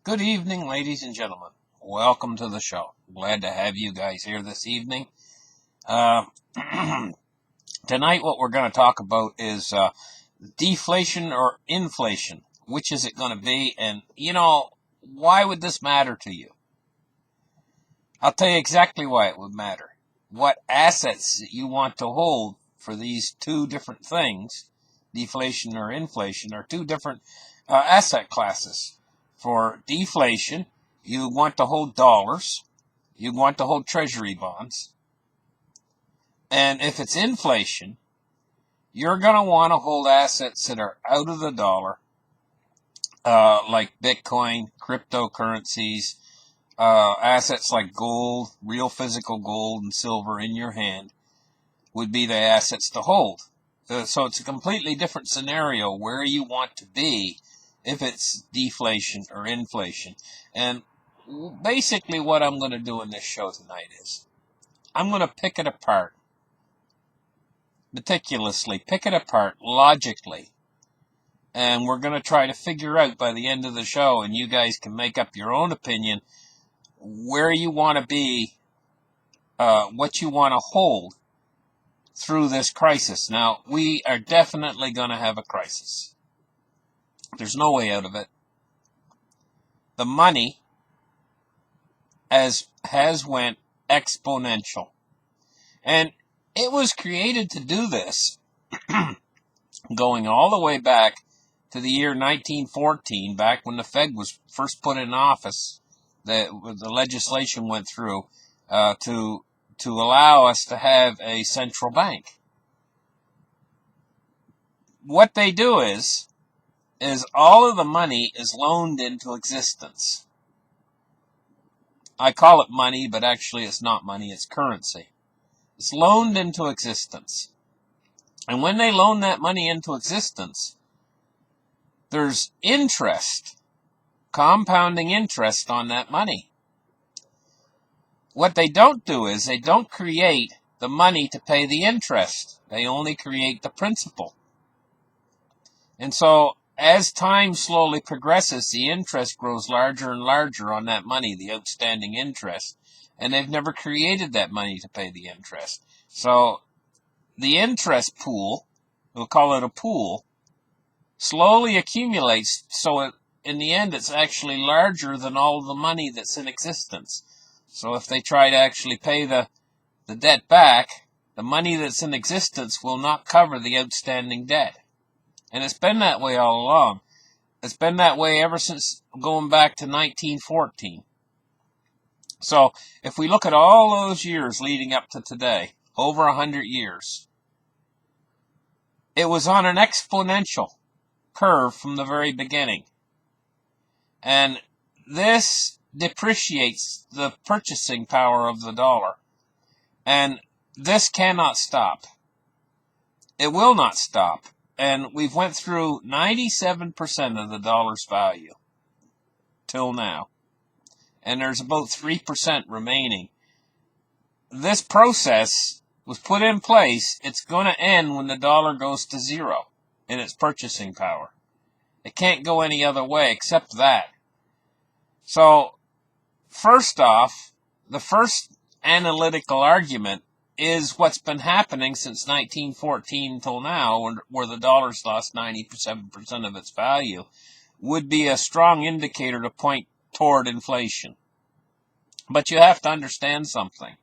Good evening, ladies and gentlemen. Welcome to the show. Glad to have you guys here this evening. Uh, Tonight, what we're going to talk about is deflation or inflation. Which is it going to be? And, why would this matter to you? I'll tell you exactly why it would matter. What assets you want to hold for these two different things, deflation or inflation, are two different asset classes. For deflation, you want to hold dollars. You want to hold treasury bonds. And if it's inflation, you're going to want to hold assets that are out of the dollar, like Bitcoin, cryptocurrencies, assets like gold, real physical gold and silver in your hand would be the assets to hold. So it's a completely different scenario where you want to be if it's deflation or inflation. And basically what I'm going to do in this show tonight is I'm going to pick it apart, meticulously, pick it apart logically. And we're going to try to figure out by the end of the show, and you guys can make up your own opinion, where you want to be, what you want to hold through this crisis. Now, we are definitely going to have a crisis. There's no way out of it. The money has went exponential. And it was created to do this, going all the way back to the year 1914, back when the Fed was first put in office. The legislation went through to allow us to have a central bank. What they do is all of the money is loaned into existence. I call it money, but actually it's not money, it's currency. It's loaned into existence. And when they loan that money into existence, there's interest, compounding interest on that money. What they don't do is they don't create the money to pay the interest. They only create the principal. And so as time slowly progresses, the interest grows larger and larger on that money, the outstanding interest. And they've never created that money to pay the interest. So the interest pool, we'll call it a pool, slowly accumulates, so in the end it's actually larger than all of the money that's in existence. So if they try to actually pay the debt back, the money that's in existence will not cover the outstanding debt. And it's been that way all along. It's been that way ever since going back to 1914. So if we look at all those years leading up to today, over 100 years, it was on an exponential curve from the very beginning. And this depreciates the purchasing power of the dollar. And this cannot stop. It will not stop. And we've went through 97% of the dollar's value till now. And there's about 3% remaining. This process was put in place. It's going to end when the dollar goes to zero in its purchasing power. It can't go any other way except that. So, first off, the first analytical argument is what's been happening since 1914 until now, where the dollar's lost 97% of its value, would be a strong indicator to point toward inflation. But you have to understand something.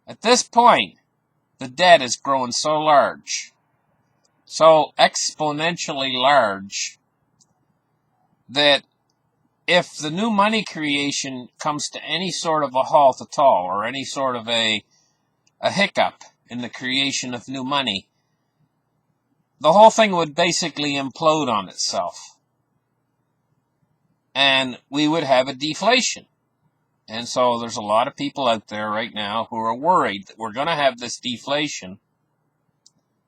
At this point, the debt is growing so large, so exponentially large, that if the new money creation comes to any sort of a halt at all, or any sort of a hiccup in the creation of new money, the whole thing would basically implode on itself. And we would have a deflation. And so there's a lot of people out there right now who are worried that we're going to have this deflation.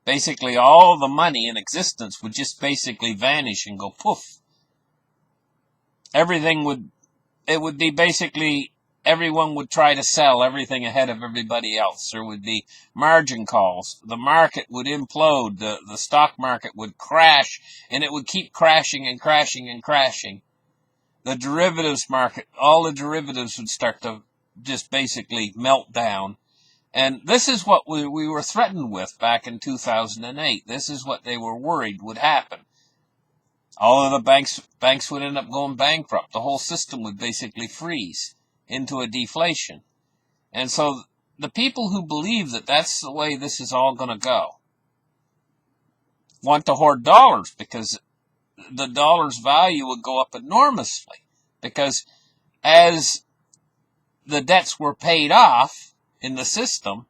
Basically, all the money in existence would just basically vanish and go poof. It would be basically, everyone would try to sell everything ahead of everybody else. There would be margin calls. The market would implode. The stock market would crash, and it would keep crashing and crashing and crashing the derivatives market, all the derivatives would start to just basically melt down. And this is what we were threatened with back in 2008. This is what they were worried would happen. All of the banks would end up going bankrupt. The whole system would basically freeze into a deflation. And so the people who believe that that's the way this is all going to go want to hoard dollars, because the dollar's value would go up enormously. Because as the debts were paid off in the system,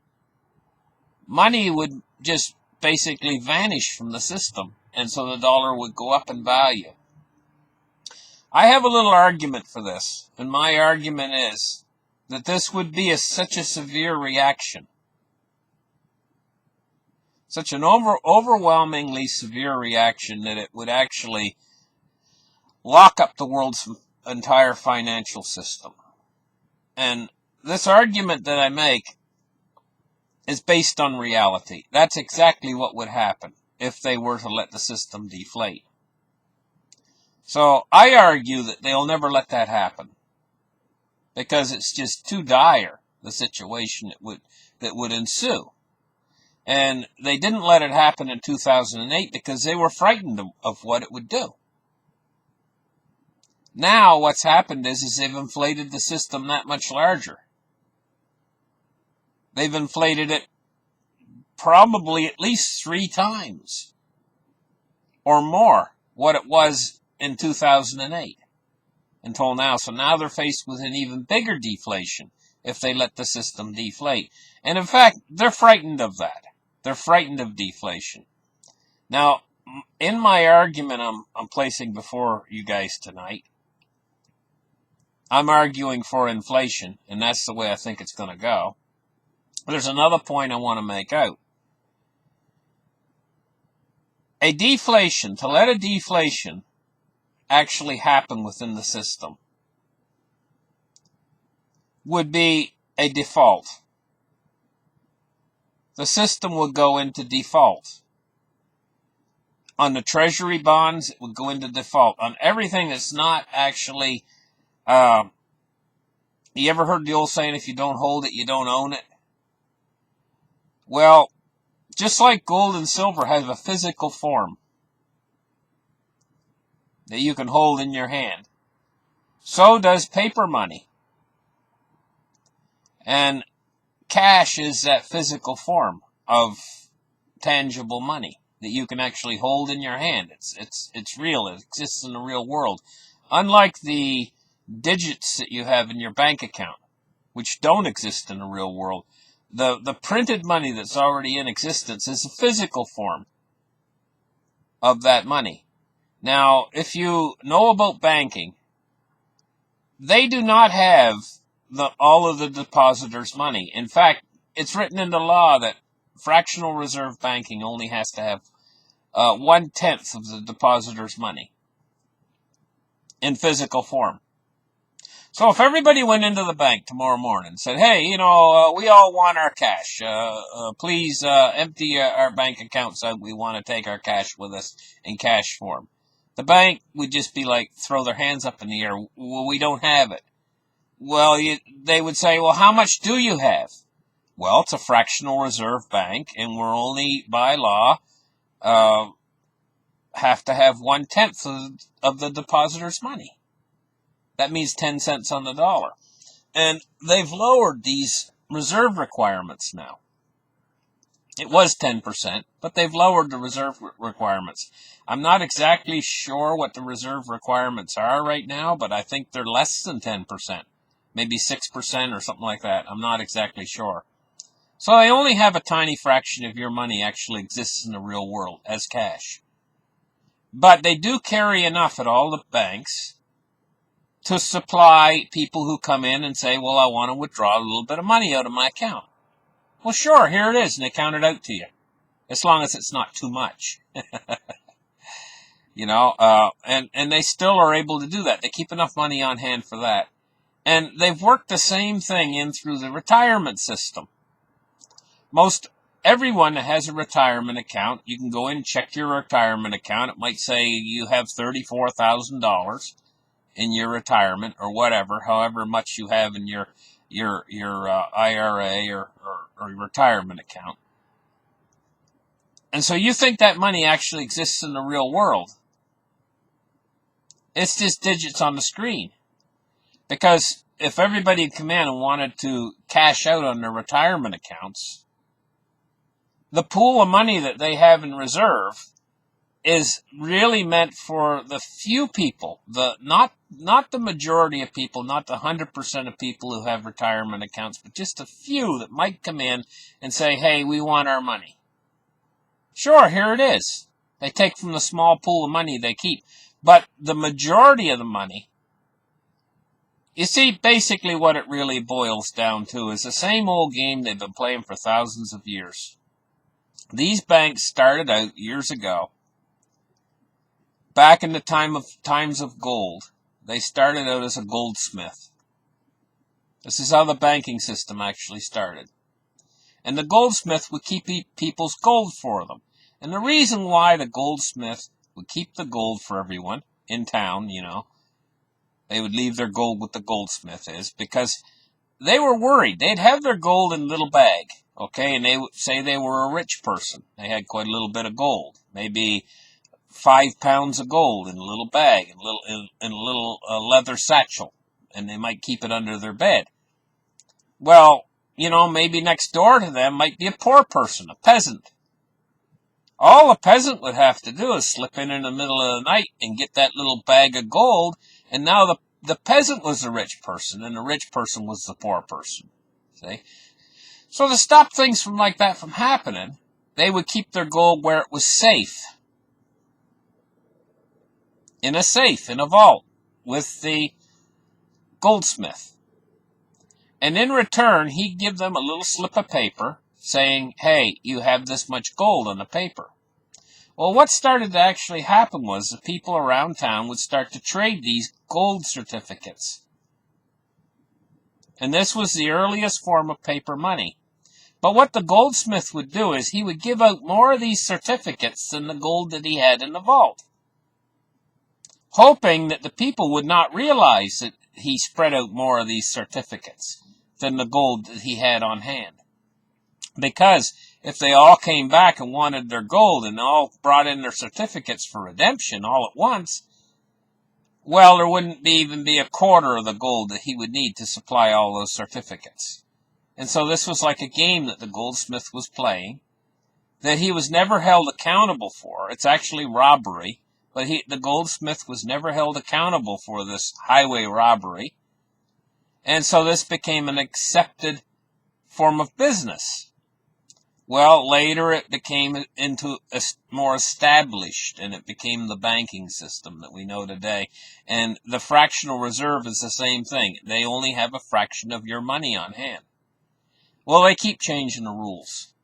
money would just basically vanish from the system. And so the dollar would go up in value. I have a little argument for this, and my argument is that this would be such a severe reaction, such an overwhelmingly severe reaction, that it would actually lock up the world's entire financial system. And this argument that I make is based on reality. That's exactly what would happen if they were to let the system deflate. So I argue that they'll never let that happen, because it's just too dire, the situation that would ensue. And they didn't let it happen in 2008 because they were frightened of what it would do. Now what's happened is they've inflated the system that much larger. They've inflated it probably at least 3 times or more what it was in 2008 until now. So now they're faced with an even bigger deflation if they let the system deflate. And in fact, they're frightened of that. They're frightened of deflation. Now, in my argument I'm placing before you guys tonight, I'm arguing for inflation, and that's the way I think it's going to go. There's another point I want to make out. A deflation, to let a deflation actually happen within the system, would be a default. The system would go into default. On the treasury bonds, it would go into default. On everything that's not actually, you ever heard the old saying, if you don't hold it, you don't own it? Well, just like gold and silver have a physical form that you can hold in your hand, so does paper money. And cash is that physical form of tangible money that you can actually hold in your hand. It's real. It exists in the real world. Unlike the digits that you have in your bank account, which don't exist in the real world, the printed money that's already in existence is a physical form of that money. Now, if you know about banking, they do not have all of the depositors' money. In fact, it's written into law that fractional reserve banking only has to have 1/10 of the depositors' money in physical form. So if everybody went into the bank tomorrow morning and said, hey, we all want our cash. Please empty our bank accounts out. We want to take our cash with us in cash form. The bank would just be like, throw their hands up in the air. Well, we don't have it. Well, they would say, well, how much do you have? Well, it's a fractional reserve bank, and we're only, by law, have to have 1/10 of the depositor's money. That means 10 cents on the dollar. And they've lowered these reserve requirements now. It was 10%, but they've lowered the reserve requirements. I'm not exactly sure what the reserve requirements are right now, but I think they're less than 10%. Maybe 6% or something like that. I'm not exactly sure. So they only have a tiny fraction of your money actually exists in the real world as cash. But they do carry enough at all the banks to supply people who come in and say, well, I want to withdraw a little bit of money out of my account. Well, sure, here it is, and they count it out to you, as long as it's not too much. And they still are able to do that. They keep enough money on hand for that. And they've worked the same thing in through the retirement system. Everyone that has a retirement account, you can go in and check your retirement account. It might say you have $34,000. in your retirement or whatever, however much you have in your IRA or your retirement account. And so you think that money actually exists in the real world. It's just digits on the screen. Because if everybody had come in and wanted to cash out on their retirement accounts, the pool of money that they have in reserve is really meant for the few people, not the majority of people, not the 100% of people who have retirement accounts, but just a few that might come in and say, hey, we want our money. Sure, here it is. They take from the small pool of money they keep. But the majority of the money, you see, basically what it really boils down to is the same old game they've been playing for thousands of years. These banks started out years ago, back in the times of gold. They started out as a goldsmith. This is how the banking system actually started. And the goldsmith would keep people's gold for them. And the reason why the goldsmith would keep the gold for everyone in town, they would leave their gold with the goldsmith, is because they were worried. They'd have their gold in a little bag, okay, and they would say they were a rich person. They had quite a little bit of gold, maybe 5 pounds of gold in a little bag, in a little leather satchel, and they might keep it under their bed. Well, maybe next door to them might be a poor person, a peasant. All a peasant would have to do is slip in the middle of the night and get that little bag of gold, and now the peasant was the rich person, and the rich person was the poor person. See? So to stop things like that from happening, they would keep their gold where it was safe. In a safe, in a vault, with the goldsmith. And in return, he'd give them a little slip of paper saying, hey, you have this much gold on the paper. Well, what started to actually happen was the people around town would start to trade these gold certificates. And this was the earliest form of paper money. But what the goldsmith would do is he would give out more of these certificates than the gold that he had in the vault, hoping that the people would not realize that he spread out more of these certificates than the gold that he had on hand. Because if they all came back and wanted their gold and all brought in their certificates for redemption all at once, well, there wouldn't even be a quarter of the gold that he would need to supply all those certificates. And so this was like a game that the goldsmith was playing, that he was never held accountable for. It's actually robbery, but the goldsmith was never held accountable for this highway robbery. And so this became an accepted form of business. Well, later it became more established, and it became the banking system that we know today. And the fractional reserve is the same thing. They only have a fraction of your money on hand. Well, they keep changing the rules.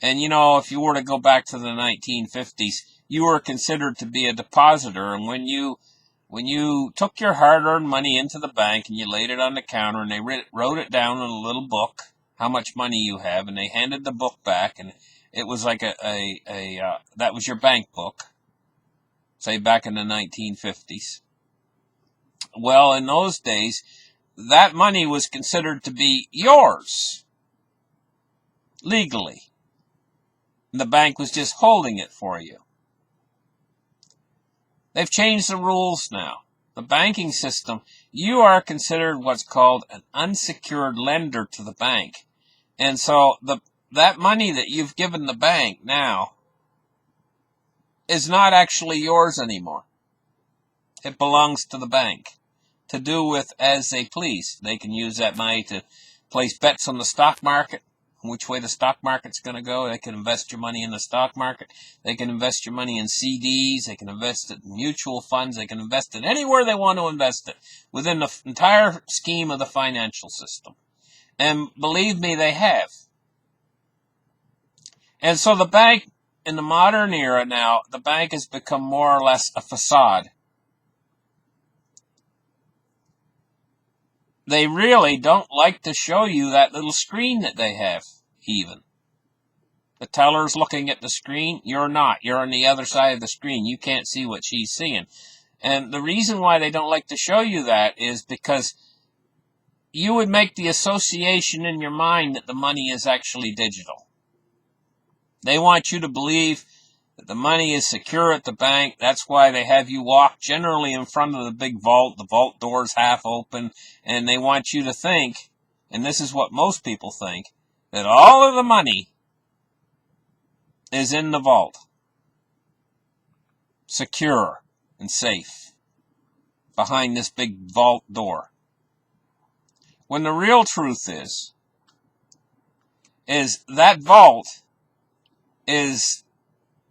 And if you were to go back to the 1950s, you were considered to be a depositor, and when you took your hard-earned money into the bank and you laid it on the counter and they wrote it down in a little book, how much money you have, and they handed the book back, and it was like that was your bank book, say back in the 1950s. Well, in those days, that money was considered to be yours, legally. And the bank was just holding it for you. They've changed the rules now. The banking system, you are considered what's called an unsecured lender to the bank. And so that money that you've given the bank now is not actually yours anymore. It belongs to the bank to do with as they please. They can use that money to place bets on the stock market, which way the stock market's going to go. They can invest your money in the stock market. They can invest your money in CDs. They can invest it in mutual funds. They can invest it anywhere they want to invest it within the entire scheme of the financial system. And believe me, they have. And so the bank, in the modern era now, the bank has become more or less a facade. They really don't like to show you that little screen that they have, even. The teller's looking at the screen. You're not. You're on the other side of the screen. You can't see what she's seeing. And the reason why they don't like to show you that is because you would make the association in your mind that the money is actually digital. They want you to believe that the money is secure at the bank. That's why they have you walk generally in front of the big vault. The vault door's half open, and they want you to think, and this is what most people think, that all of the money is in the vault, secure and safe, behind this big vault door. When the real truth is that vault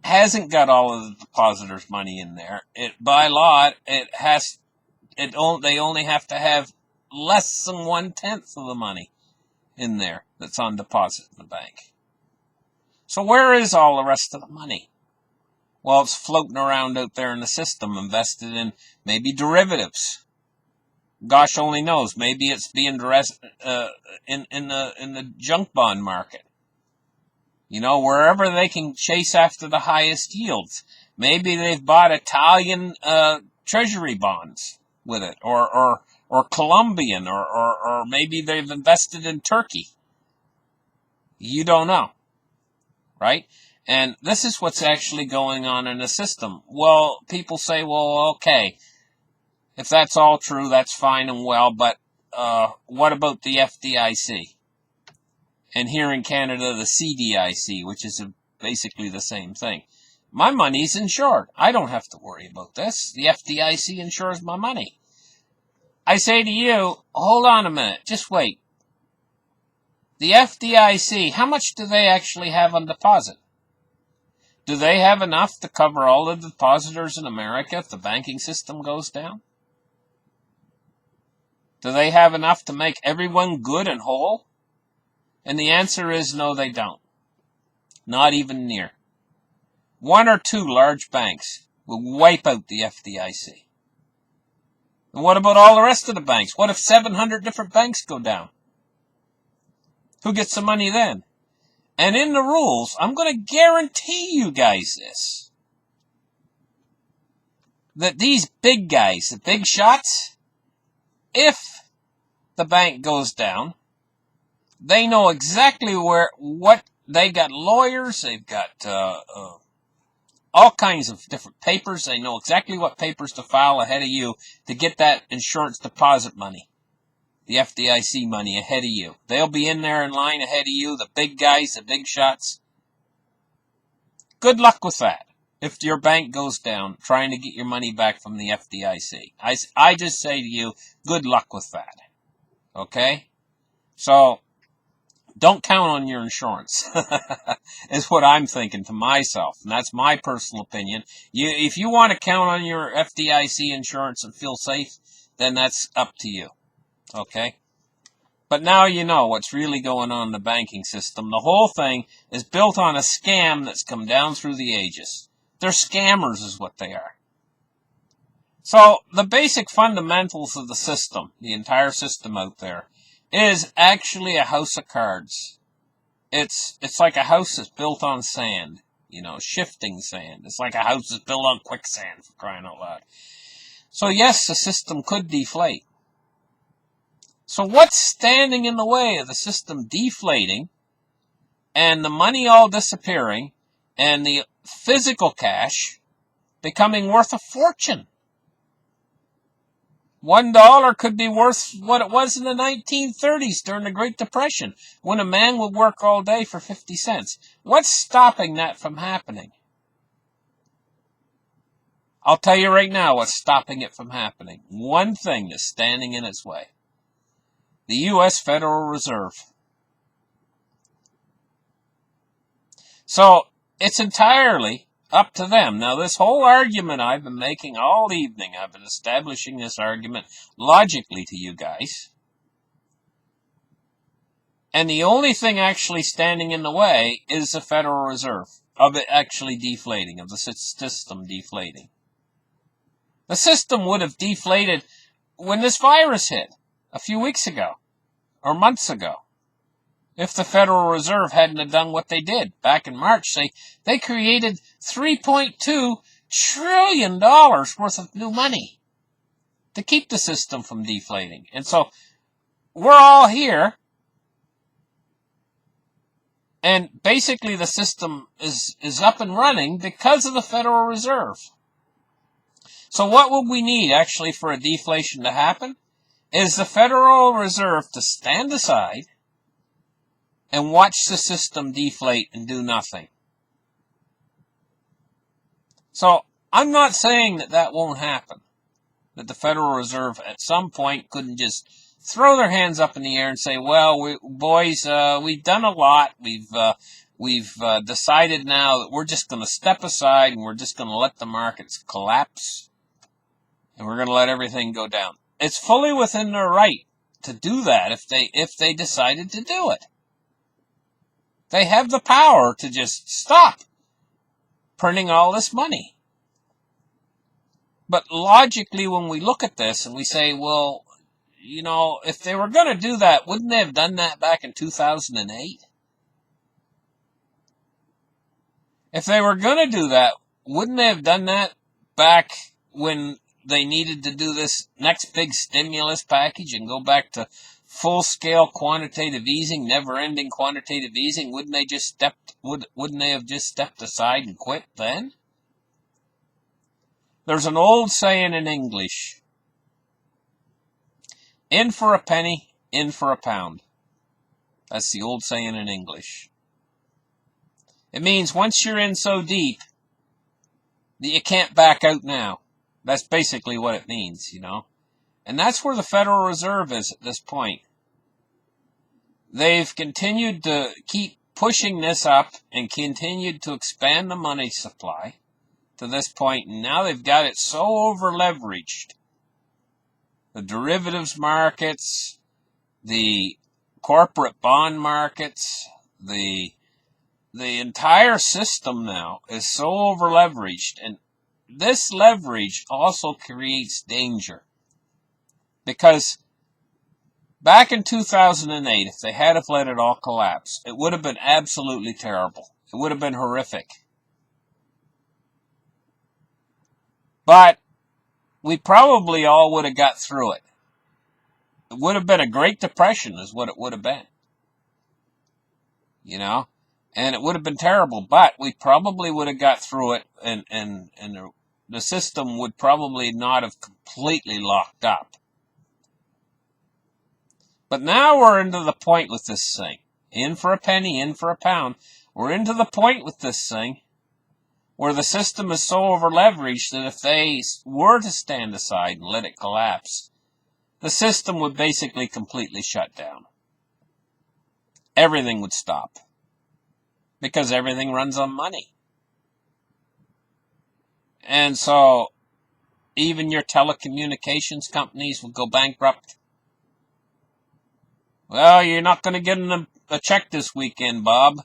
hasn't got all of the depositors' money in there. By law, they only have to have less than 1/10 of the money in there that's on deposit in the bank. So where is all the rest of the money? Well, it's floating around out there in the system, invested in maybe derivatives. Gosh only knows. Maybe it's being in the junk bond market. Wherever they can chase after the highest yields. Maybe they've bought Italian treasury bonds with it, or Colombian, or maybe they've invested in Turkey. You don't know, right? And this is what's actually going on in the system. Well, people say, well, okay, if that's all true, that's fine and well, but what about the FDIC? And here in Canada, the CDIC, which is basically the same thing. My money's insured. I don't have to worry about this. The FDIC insures my money. I say to you, hold on a minute, just wait. The FDIC, how much do they actually have on deposit? Do they have enough to cover all the depositors in America if the banking system goes down? Do they have enough to make everyone good and whole? And the answer is no, they don't. Not even near. One or two large banks will wipe out the FDIC. And what about all the rest of the banks? What if 700 different banks go down? Who gets the money then? And in the rules, I'm going to guarantee you guys this, that these big guys, the big shots, if the bank goes down, they know exactly what they got. Lawyers, they've got all kinds of different papers. They know exactly what papers to file ahead of you to get that insurance deposit money, the FDIC money ahead of you. They'll be in there in line ahead of you, the big guys, the big shots. Good luck with that if your bank goes down trying to get your money back from the FDIC. I just say to you, good luck with that. Okay? So, don't count on your insurance, is what I'm thinking to myself. And that's my personal opinion. If you want to count on your FDIC insurance and feel safe, then that's up to you. Okay? But now you know what's really going on in the banking system. The whole thing is built on a scam that's come down through the ages. They're scammers is what they are. So the basic fundamentals of the system, the entire system out there, is actually a house of cards. It's like a house that's built on sand, shifting sand. It's like a house that's built on quicksand, for crying out loud. So yes, the system could deflate. So what's standing in the way of the system deflating and the money all disappearing and the physical cash becoming worth a fortune? $1 could be worth what it was in the 1930s during the Great Depression, when a man would work all day for 50 cents. What's stopping that from happening? I'll tell you right now what's stopping it from happening. One thing is standing in its way. The U.S. Federal Reserve. So, it's entirely up to them. Now, this whole argument I've been making all evening, I've been establishing this argument logically to you guys. And the only thing actually standing in the way is the Federal Reserve, of it actually deflating, of the system deflating. The system would have deflated when this virus hit a few weeks ago, or months ago. If the Federal Reserve hadn't have done what they did back in March, they created $3.2 trillion worth of new money to keep the system from deflating. And so we're all here, and basically the system is up and running because of the Federal Reserve. So what would we need actually for a deflation to happen? Is the Federal Reserve to stand aside and watch the system deflate and do nothing. So I'm not saying that won't happen, that the Federal Reserve at some point couldn't just throw their hands up in the air and say, well, we've done a lot. We've decided now that we're just going to step aside and we're just going to let the markets collapse and we're going to let everything go down. It's fully within their right to do that if they decided to do it. They have the power to just stop printing all this money. But logically, when we look at this and we say, well, you know, if they were going to do that, wouldn't they have done that back in 2008? If they were going to do that, wouldn't they have done that back when they needed to do this next big stimulus package and go back to full-scale quantitative easing, never-ending quantitative easing? Wouldn't they have just stepped aside and quit then? There's an old saying in English: in for a penny, in for a pound. That's the old saying in English. It means once you're in so deep that you can't back out now. That's basically what it means, you know. And that's where the Federal Reserve is at this point. They've continued to keep pushing this up and continued to expand the money supply to this point, and now they've got it so over-leveraged. The derivatives markets, the corporate bond markets, the entire system now is so over-leveraged, and this leverage also creates danger. Because back in 2008, if they had have let it all collapse, it would have been absolutely terrible. It would have been horrific. But we probably all would have got through it. It would have been a Great Depression is what it would have been. You know? And it would have been terrible, but we probably would have got through it, and the system would probably not have completely locked up. But now we're into the point with this thing. In for a penny, in for a pound. We're into the point with this thing where the system is so over-leveraged that if they were to stand aside and let it collapse, the system would basically completely shut down. Everything would stop. Because everything runs on money. And so, even your telecommunications companies will go bankrupt. Well, you're not going to get a check this weekend, Bob.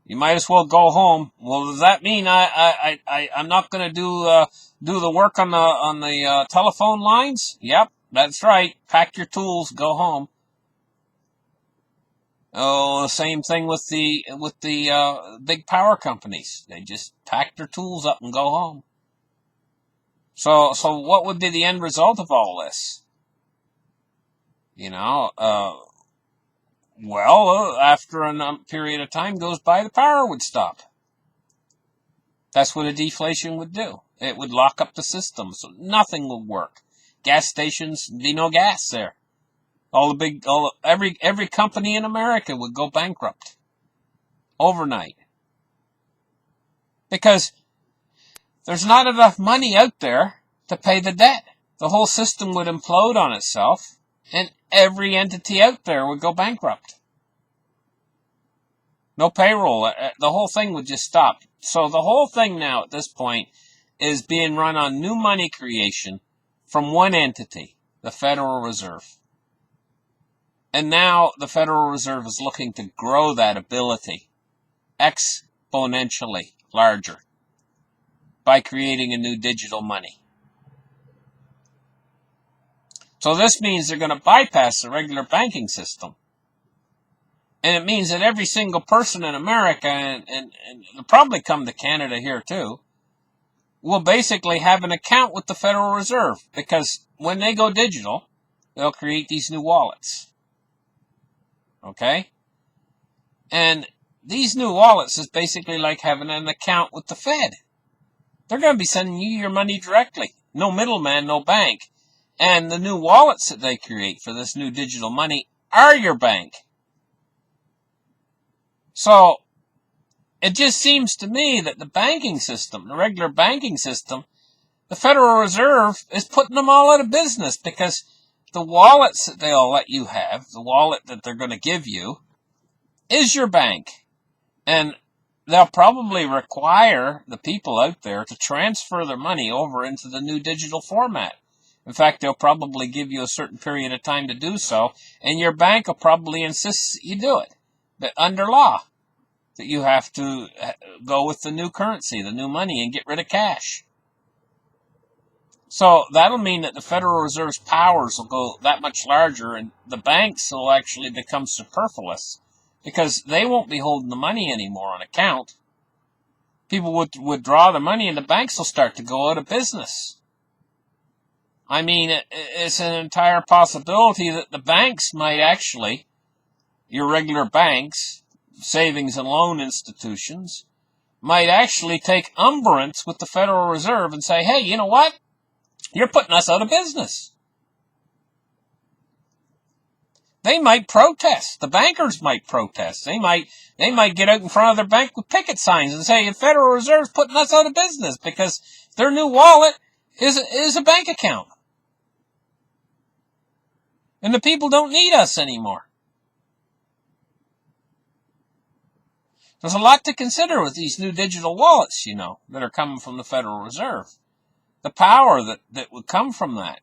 You might as well go home. Well, does that mean I'm not going to do the work on the telephone lines? Yep, that's right. Pack your tools, go home. Oh, the same thing with the big power companies. They just pack their tools up and go home. So what would be the end result of all this? You know, after a period of time goes by, the power would stop. That's what a deflation would do. It would lock up the system, so nothing would work. Gas stations, there'd be no gas there. Every company in America would go bankrupt overnight. Because there's not enough money out there to pay the debt. The whole system would implode on itself, and every entity out there would go bankrupt. No payroll. The whole thing would just stop. So the whole thing now at this point is being run on new money creation from one entity, the Federal Reserve. And now the Federal Reserve is looking to grow that ability exponentially larger by creating a new digital money. So this means they're going to bypass the regular banking system. And it means that every single person in America, and they'll probably come to Canada here too, will basically have an account with the Federal Reserve, because when they go digital, they'll create these new wallets. Okay? And these new wallets is basically like having an account with the Fed. They're going to be sending you your money directly. No middleman, no bank. And the new wallets that they create for this new digital money are your bank. So, it just seems to me that the banking system, the regular banking system, the Federal Reserve is putting them all out of business, because the wallets that they'll let you have, the wallet that they're going to give you, is your bank. And they'll probably require the people out there to transfer their money over into the new digital format. In fact, they'll probably give you a certain period of time to do so, and your bank will probably insist that you do it, but under law, that you have to go with the new currency, the new money, and get rid of cash. So that'll mean that the Federal Reserve's powers will go that much larger, and the banks will actually become superfluous, because they won't be holding the money anymore on account. People would withdraw the money, and the banks will start to go out of business. I mean, it's an entire possibility that the banks might actually, your regular banks, savings and loan institutions, might actually take umbrance with the Federal Reserve and say, hey, you know what? You're putting us out of business. They might protest. The bankers might protest. They might get out in front of their bank with picket signs and say, the Federal Reserve's putting us out of business because their new wallet is a bank account. And the people don't need us anymore. There's a lot to consider with these new digital wallets, that are coming from the Federal Reserve. The power that would come from that,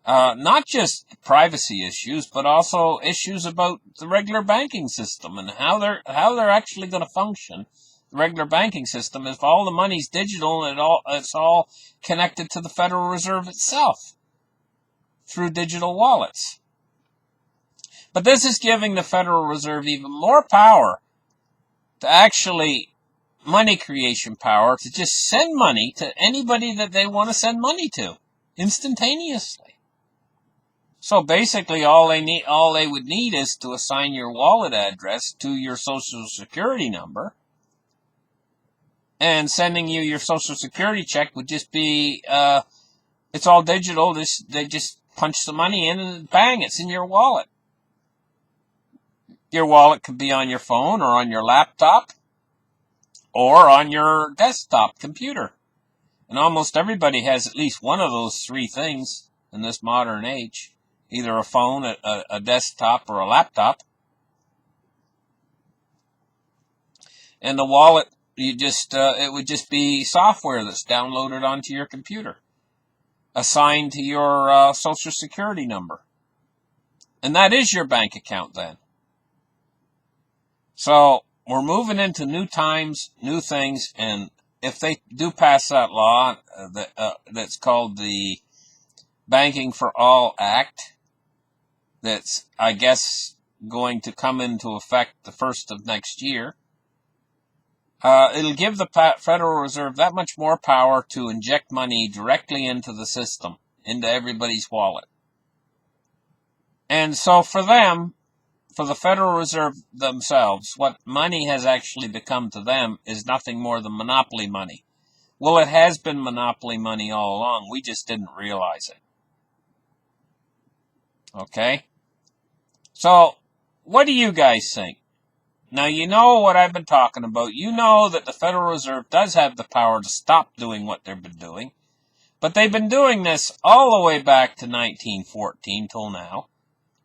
not just privacy issues, but also issues about the regular banking system and how they're actually going to function. The regular banking system, if all the money's digital and it's all connected to the Federal Reserve itself through digital wallets. But this is giving the Federal Reserve even more power to actually money creation power, to just send money to anybody that they want to send money to instantaneously. So basically all they would need is to assign your wallet address to your Social Security number, and sending you your Social Security check would just be, it's all digital. They just punch the money in and bang, it's in your wallet. Your wallet could be on your phone or on your laptop or on your desktop computer. And almost everybody has at least one of those three things in this modern age. Either a phone, a desktop, or a laptop. And the wallet, it would just be software that's downloaded onto your computer, assigned to your Social Security number. And that is your bank account then. So we're moving into new times, new things, and if they do pass that law that's called the Banking for All Act, that's, I guess, going to come into effect the 1st of next year, it'll give the Federal Reserve that much more power to inject money directly into the system, into everybody's wallet. And so for them, for the Federal Reserve themselves, what money has actually become to them is nothing more than monopoly money. Well, it has been monopoly money all along. We just didn't realize it. Okay? So, what do you guys think? Now, you know what I've been talking about. You know that the Federal Reserve does have the power to stop doing what they've been doing. But they've been doing this all the way back to 1914 till now.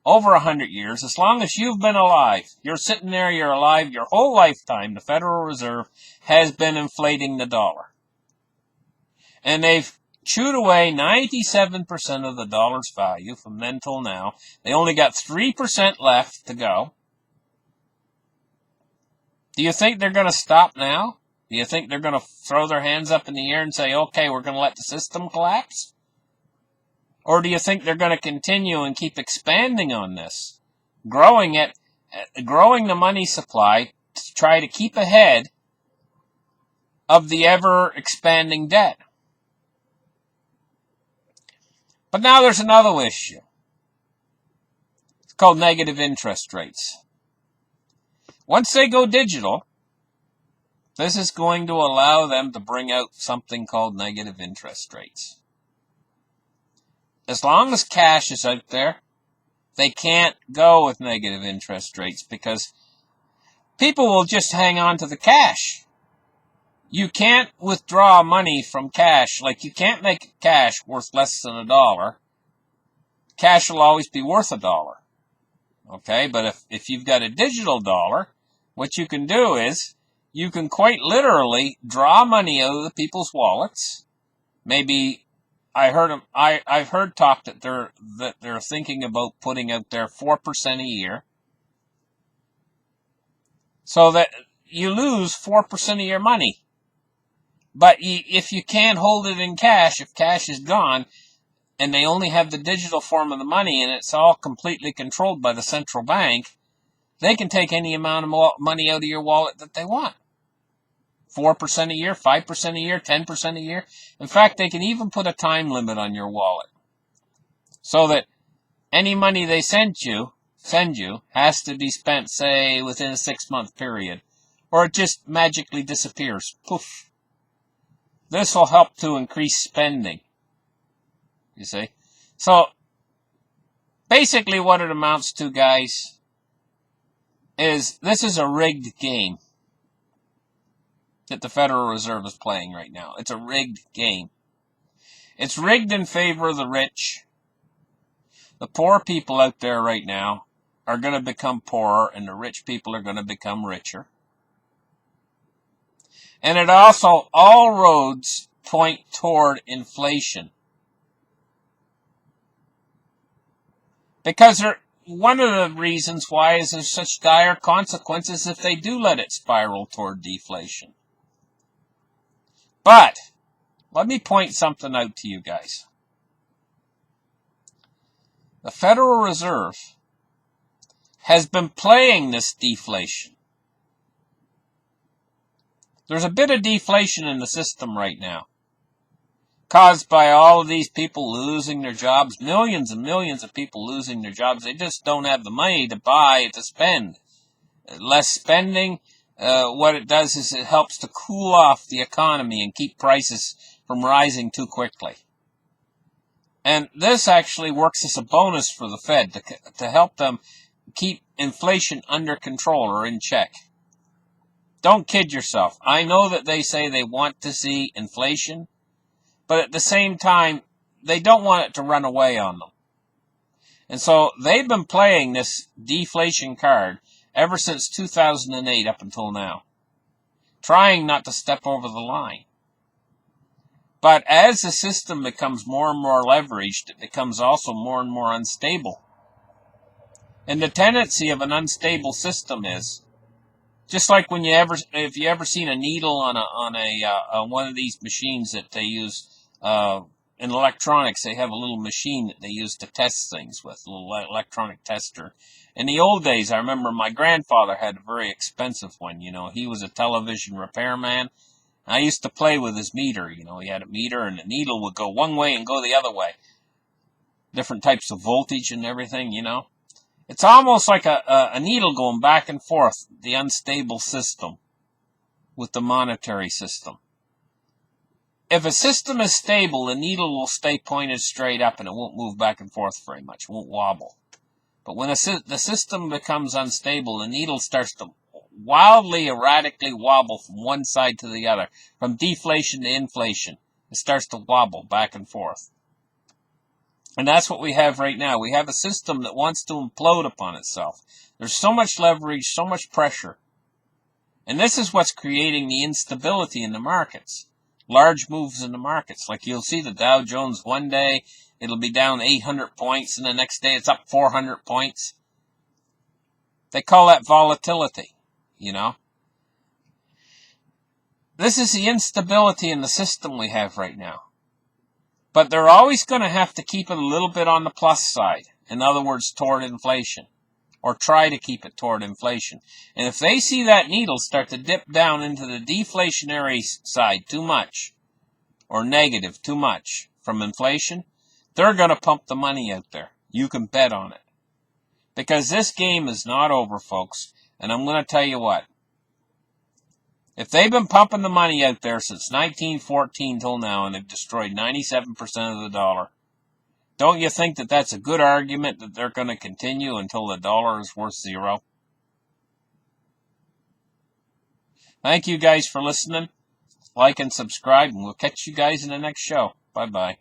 Over 100 years, as long as you've been alive, you're sitting there, you're alive, your whole lifetime, the Federal Reserve has been inflating the dollar. And they've chewed away 97% of the dollar's value from then till now. They only got 3% left to go. Do you think they're going to stop now? Do you think they're going to throw their hands up in the air and say, okay, we're going to let the system collapse? Or do you think they're going to continue and keep expanding on this, growing the money supply to try to keep ahead of the ever-expanding debt. But now there's another issue. It's called negative interest rates. Once they go digital, this is going to allow them to bring out something called negative interest rates. As long as cash is out there, they can't go with negative interest rates because people will just hang on to the cash. You can't withdraw money from cash. Like, you can't make cash worth less than $1. Cash will always be worth $1. Okay, but if you've got a digital dollar, what you can do is you can quite literally draw money out of the people's wallets. Maybe I've heard talk that they're thinking about putting out there 4% a year, so that you lose 4% of your money. But if you can't hold it in cash, if cash is gone, and they only have the digital form of the money, and it's all completely controlled by the central bank, they can take any amount of money out of your wallet that they want. 4% a year, 5% a year, 10% a year. In fact, they can even put a time limit on your wallet, so that any money they send you has to be spent, say, within a 6-month period, or it just magically disappears. Poof. This will help to increase spending, you see. So, basically what it amounts to, guys, is this is a rigged game that the Federal Reserve is playing right now. It's a rigged game. It's rigged in favor of the rich. The poor people out there right now are going to become poorer, and the rich people are going to become richer. And it also, all roads point toward inflation. Because one of the reasons why is there's such dire consequences if they do let it spiral toward deflation. But, let me point something out to you guys. The Federal Reserve has been playing this deflation. There's a bit of deflation in the system right now, caused by all of these people losing their jobs, millions and millions of people losing their jobs. They just don't have the money to buy, to spend. Less spending, what it does is it helps to cool off the economy and keep prices from rising too quickly. And this actually works as a bonus for the Fed to help them keep inflation under control or in check. Don't kid yourself. I know that they say they want to see inflation, but at the same time, they don't want it to run away on them. And so they've been playing this deflation card ever since 2008 up until now, trying not to step over the line. But as the system becomes more and more leveraged, it becomes also more and more unstable. And the tendency of an unstable system is, just like if you ever seen a needle on one of these machines that they use in electronics, they have a little machine that they use to test things with, a little electronic tester. In the old days, I remember my grandfather had a very expensive one. You know, he was a television repairman. I used to play with his meter. You know, he had a meter, and the needle would go one way and go the other way. Different types of voltage and everything, you know. It's almost like a needle going back and forth, the unstable system with the monetary system. If a system is stable, the needle will stay pointed straight up and it won't move back and forth very much, it won't wobble. But when the system becomes unstable, the needle starts to wildly, erratically wobble from one side to the other, from deflation to inflation. It starts to wobble back and forth. And that's what we have right now. We have a system that wants to implode upon itself. There's so much leverage, so much pressure. And this is what's creating the instability in the markets. Large moves in the markets. Like you'll see the Dow Jones one day, it'll be down 800 points, and the next day it's up 400 points. They call that volatility, you know. This is the instability in the system we have right now. But they're always going to have to keep it a little bit on the plus side. In other words, toward inflation. or try to keep it toward inflation. And if they see that needle start to dip down into the deflationary side too much, or negative too much from inflation, they're going to pump the money out there. You can bet on it. Because this game is not over, folks. And I'm going to tell you what. If they've been pumping the money out there since 1914 till now, and they've destroyed 97% of the dollar, don't you think that that's a good argument that they're going to continue until the dollar is worth zero? Thank you guys for listening. Like and subscribe, and we'll catch you guys in the next show. Bye-bye.